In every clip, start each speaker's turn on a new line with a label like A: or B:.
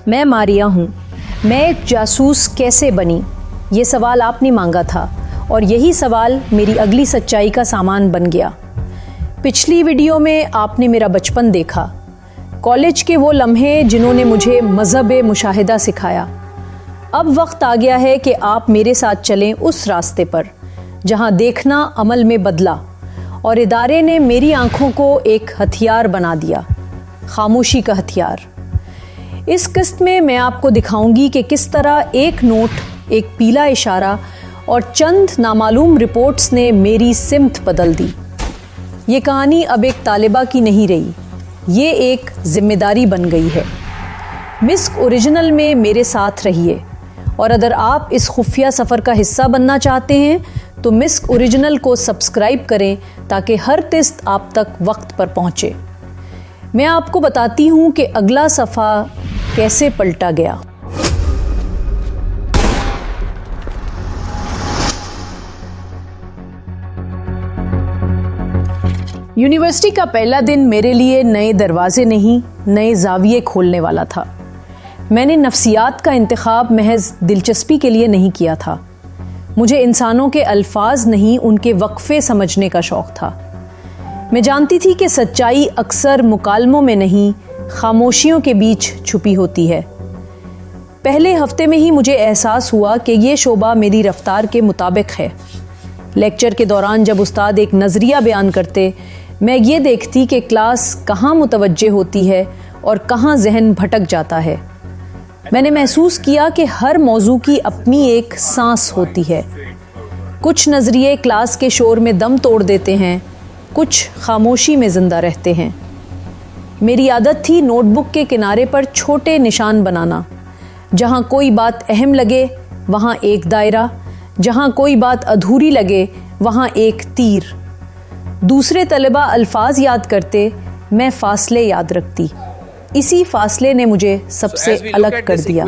A: मैं मारिया हूँ। मैं एक जासूस कैसे बनी? ये सवाल आपने मांगा था और यही सवाल मेरी अगली सच्चाई का सामान बन गया। पिछली वीडियो में आपने मेरा बचपन देखा, कॉलेज के वो लम्हे जिन्होंने मुझे मज़हब मुशाहिदा सिखाया। अब वक्त आ गया है कि आप मेरे साथ चलें उस रास्ते पर जहाँ देखना अमल में बदला और इदारे ने मेरी आंखों को एक हथियार बना दिया, खामोशी का हथियार। इस किस्त में मैं आपको दिखाऊंगी कि किस तरह एक नोट, एक पीला इशारा और चंद नामालूम रिपोर्ट्स ने मेरी सिमत बदल दी। ये कहानी अब एक तालिबा की नहीं रही, ये एक जिम्मेदारी बन गई है। मिस्क ओरिजिनल में मेरे साथ रहिए और अगर आप इस खुफिया सफ़र का हिस्सा बनना चाहते हैं तो मिस्क ओरिजिनल को सब्सक्राइब करें ताकि हर किस्त आप तक वक्त पर पहुँचे। मैं आपको बताती हूँ कि अगला सफ़ा कैसे पलटा गया। यूनिवर्सिटी का पहला दिन मेरे लिए नए दरवाजे नहीं, नए जाविये खोलने वाला था। मैंने नफ्सियात का इंतखाब महज दिलचस्पी के लिए नहीं किया था। मुझे इंसानों के अल्फाज नहीं, उनके वक्फे समझने का शौक़ था। मैं जानती थी कि सच्चाई अक्सर मुकालमों में नहीं, खामोशियों के बीच छुपी होती है। पहले हफ्ते में ही मुझे एहसास हुआ कि ये शोबा मेरी रफ्तार के मुताबिक है। लेक्चर के दौरान जब उस्ताद एक नज़रिया बयान करते, मैं ये देखती कि क्लास कहाँ मुतवज्जे होती है और कहाँ जहन भटक जाता है। मैंने महसूस किया कि हर मौजू की अपनी एक सांस होती है। कुछ नज़रिए क्लास के शोर में दम तोड़ देते हैं, कुछ खामोशी में ज़िंदा रहते हैं। मेरी आदत थी नोटबुक के किनारे पर छोटे निशान बनाना। जहाँ कोई बात अहम लगे वहाँ एक दायरा, जहाँ कोई बात अधूरी लगे वहाँ एक तीर। दूसरे तलबा अल्फाज याद करते, मैं फासले याद रखती। इसी फासले ने मुझे सबसे अलग कर दिया।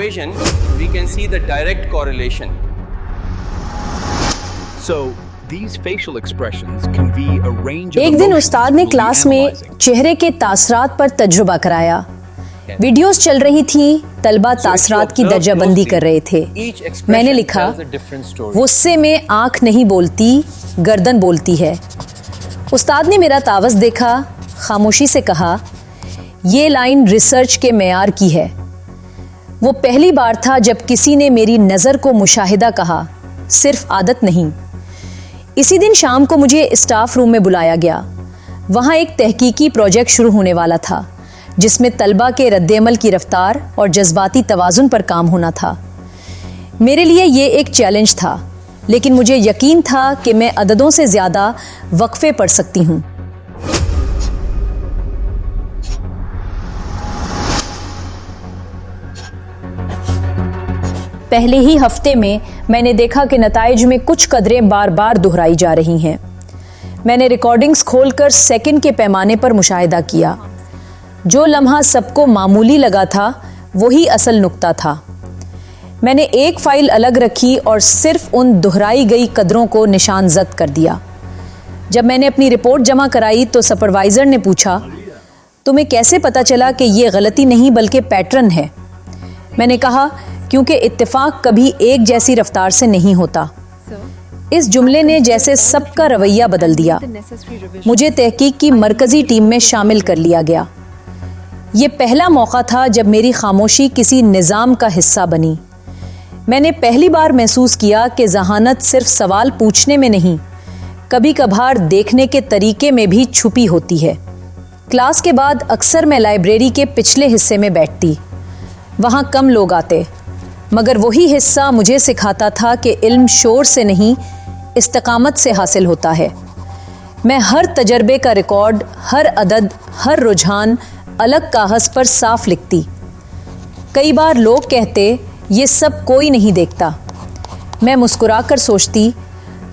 A: एक दिन उस्ताद ने क्लास में चेहरे के तासरात पर तजुर्बा कराया। वीडियोस चल रही थी, तलबा तासरात की दर्जाबंदी कर रहे थे। मैंने लिखा, गुस्से में आंख नहीं बोलती, गर्दन बोलती है। उस्ताद ने मेरा तावज़ देखा, खामोशी से कहा, ये लाइन रिसर्च के मेयार की है। वो पहली बार था जब किसी ने मेरी नज़र को मुशाहिदा कहा, सिर्फ आदत नहीं। इसी दिन शाम को मुझे स्टाफ रूम में बुलाया गया। वहाँ एक तहकीकी प्रोजेक्ट शुरू होने वाला था जिसमें तलबा के रद्द-ए-अमल की रफ्तार और जज्बाती तवाज़ुन पर काम होना था। मेरे लिए ये एक चैलेंज था, लेकिन मुझे यकीन था कि मैं अददों से ज़्यादा वक्फे पढ़ सकती हूँ। पहले ही हफ्ते में मैंने देखा कि नताइज में कुछ कदरें बार बार दोहराई जा रही हैं। मैंने रिकॉर्डिंग्स खोलकर सेकंड के पैमाने पर मुशाहिदा किया। जो लम्हा सबको मामूली लगा था वही असल नुक्ता था। मैंने एक फ़ाइल अलग रखी और सिर्फ उन दोहराई गई कदरों को निशान ज़द कर दिया। जब मैंने अपनी रिपोर्ट जमा कराई तो सुपरवाइज़र ने पूछा, तुम्हें कैसे पता चला कि ये गलती नहीं बल्कि पैटर्न है? मैंने कहा, क्योंकि इत्तेफाक कभी एक जैसी रफ्तार से नहीं होता। इस जुमले ने जैसे सबका रवैया बदल दिया। मुझे तहकीक की मरकज़ी टीम में शामिल कर लिया गया। ये पहला मौका था जब मेरी खामोशी किसी निज़ाम का हिस्सा बनी। मैंने पहली बार महसूस किया कि ज़हानत सिर्फ सवाल पूछने में नहीं, कभी कभार देखने के तरीके में भी छुपी होती है। क्लास के बाद अक्सर मैं लाइब्रेरी के पिछले हिस्से में बैठती। वहाँ कम लोग आते, मगर वही हिस्सा मुझे सिखाता था कि इल्म शोर से नहीं, इस्तिकामत से हासिल होता है। मैं हर तजर्बे का रिकॉर्ड, हर अदद, हर रुझान अलग कागज़ पर साफ लिखती। कई बार लोग कहते, ये सब कोई नहीं देखता। मैं मुस्कुराकर सोचती,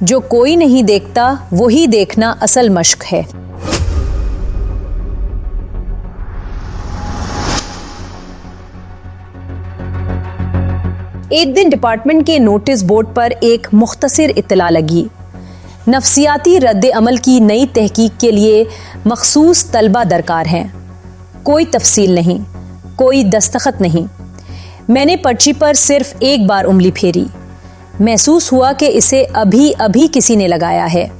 A: जो कोई नहीं देखता वही देखना असल मश्क है। एक दिन डिपार्टमेंट के नोटिस बोर्ड पर एक मुख्तसर इत्तला लगी। नफ्सियाती रद्द अमल की नई तहकीक के लिए मखसूस तलबा दरकार हैं। कोई तफसील नहीं, कोई दस्तखत नहीं, मैंने पर्ची पर सिर्फ एक बार उंगली फेरी। महसूस हुआ कि इसे अभी अभी किसी ने लगाया है।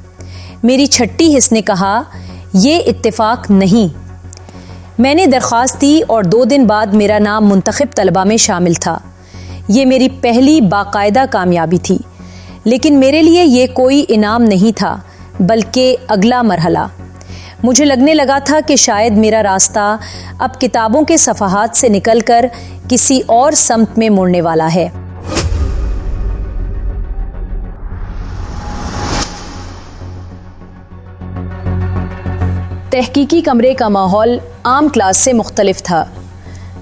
A: मेरी छठी हिस्स ने कहा, ये इत्तेफाक नहीं। मैंने दरख्वास्त दी और 2 दिन बाद मेरा नाम मुंतखब तलबा में शामिल था। ये मेरी पहली बाकायदा कामयाबी थी, लेकिन मेरे लिए ये कोई इनाम नहीं था, बल्कि अगला मरहला। मुझे लगने लगा था कि शायद मेरा रास्ता अब किताबों के सफ़हात से निकलकर किसी और समत में मुड़ने वाला है। तहकीकी कमरे का माहौल आम क्लास से मुख्तलिफ था।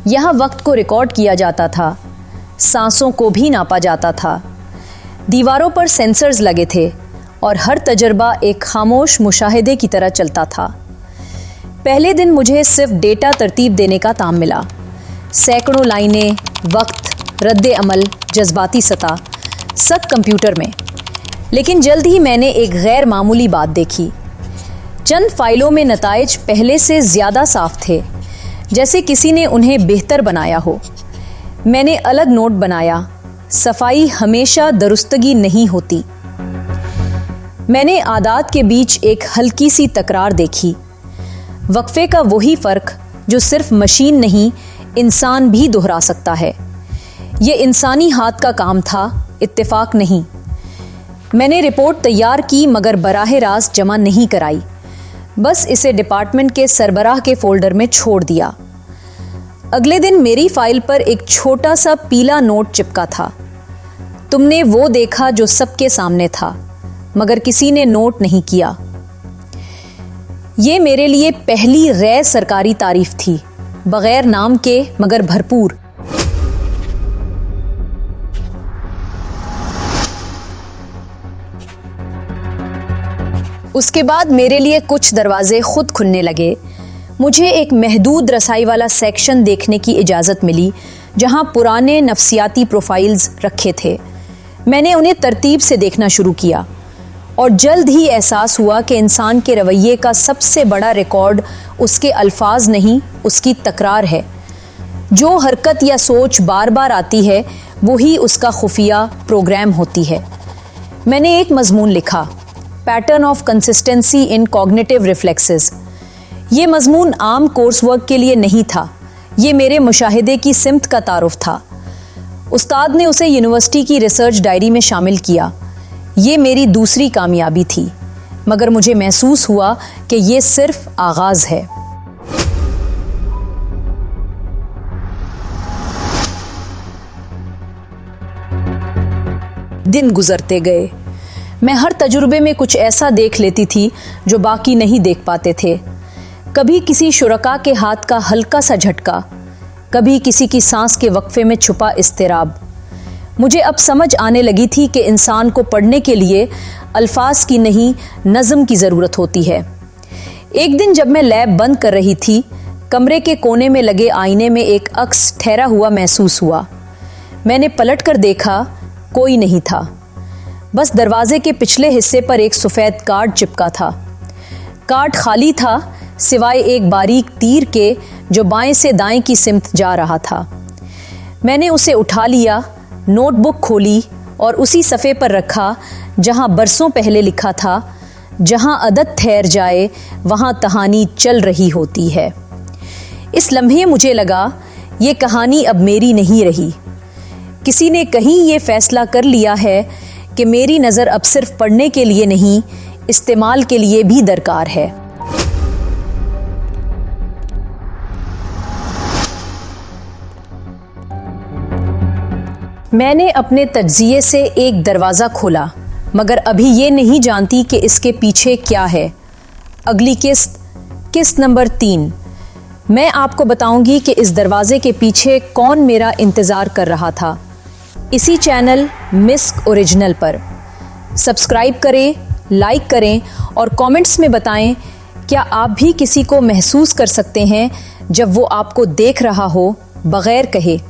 A: यहाँ वक्त को रिकॉर्ड किया जाता था, सांसों को भी नापा जाता था। दीवारों पर सेंसर्स लगे थे और हर तजर्बा एक खामोश मुशाहिदे की तरह चलता था। पहले दिन मुझे सिर्फ डेटा तरतीब देने का ताम मिला। सैकड़ों लाइनें, वक्त, रद्द अमल, जज्बाती सतह, सब कंप्यूटर में। लेकिन जल्द ही मैंने एक गैर मामूली बात देखी। चंद फाइलों में नताइज पहले से ज़्यादा साफ थे, जैसे किसी ने उन्हें बेहतर बनाया हो। मैंने अलग नोट बनाया, सफाई हमेशा दुरुस्तगी नहीं होती। मैंने आदात के बीच एक हल्की सी तकरार देखी। वक्फे का वही फ़र्क जो सिर्फ मशीन नहीं, इंसान भी दोहरा सकता है। ये इंसानी हाथ का काम था, इत्तेफाक नहीं। मैंने रिपोर्ट तैयार की मगर बराह रास्त जमा नहीं कराई, बस इसे डिपार्टमेंट के सरबराह के फोल्डर में छोड़ दिया। अगले दिन मेरी फाइल पर एक छोटा सा पीला नोट चिपका था। तुमने वो देखा जो सबके सामने था, मगर किसी ने नोट नहीं किया। ये मेरे लिए पहली गैर सरकारी तारीफ थी, बगैर नाम के मगर भरपूर। उसके बाद मेरे लिए कुछ दरवाजे खुद खुलने लगे। मुझे एक महदूद रसाई वाला सेक्शन देखने की इजाज़त मिली, जहां पुराने नफ्सियाती प्रोफाइल्स रखे थे। मैंने उन्हें तरतीब से देखना शुरू किया और जल्द ही एहसास हुआ कि इंसान के रवैये का सबसे बड़ा रिकॉर्ड उसके अल्फाज नहीं, उसकी तकरार है। जो हरकत या सोच बार बार आती है, वही उसका खुफिया प्रोग्राम होती है। मैंने एक मजमून लिखा, pattern of consistency in cognitive reflexes. ये मजमून आम कोर्स वर्क के लिए नहीं था, ये मेरे मुशाहिदे की सिमत का तारुफ था। उस्ताद ने उसे यूनिवर्सिटी की रिसर्च डायरी में शामिल किया। ये मेरी दूसरी कामयाबी थी, मगर मुझे महसूस हुआ कि ये सिर्फ आगाज है। दिन गुजरते गए। मैं हर तजुर्बे में कुछ ऐसा देख लेती थी जो बाकी नहीं देख पाते थे। कभी किसी शुरका के हाथ का हल्का सा झटका, कभी किसी की सांस के वक्फे में छुपा इस्तिराब। मुझे अब समझ आने लगी थी कि इंसान को पढ़ने के लिए अल्फाज की नहीं, नज़म की ज़रूरत होती है। एक दिन जब मैं लैब बंद कर रही थी, कमरे के कोने में लगे आईने में एक अक्स ठहरा हुआ महसूस हुआ। मैंने पलट कर देखा, कोई नहीं था। बस दरवाजे के पिछले हिस्से पर एक सफ़ेद कार्ड चिपका था। कार्ड खाली था, सिवाय एक बारीक तीर के जो बाएं से दाएं की सिमत जा रहा था। मैंने उसे उठा लिया, नोटबुक खोली और उसी सफ़े पर रखा जहां बरसों पहले लिखा था, जहां अदद ठहर जाए वहां कहानी चल रही होती है। इस लम्हे मुझे लगा, ये कहानी अब मेरी नहीं रही। किसी ने कहीं ये फैसला कर लिया है कि मेरी नज़र अब सिर्फ पढ़ने के लिए नहीं, इस्तेमाल के लिए भी दरकार है। मैंने अपने तज्जिये से एक दरवाज़ा खोला, मगर अभी ये नहीं जानती कि इसके पीछे क्या है। अगली किस्त नंबर 3। मैं आपको बताऊंगी कि इस दरवाजे के पीछे कौन मेरा इंतज़ार कर रहा था, इसी चैनल मिस्क ओरिजिनल पर। सब्सक्राइब करें, लाइक करें और कमेंट्स में बताएं, क्या आप भी किसी को महसूस कर सकते हैं जब वो आपको देख रहा हो बगैर कहे।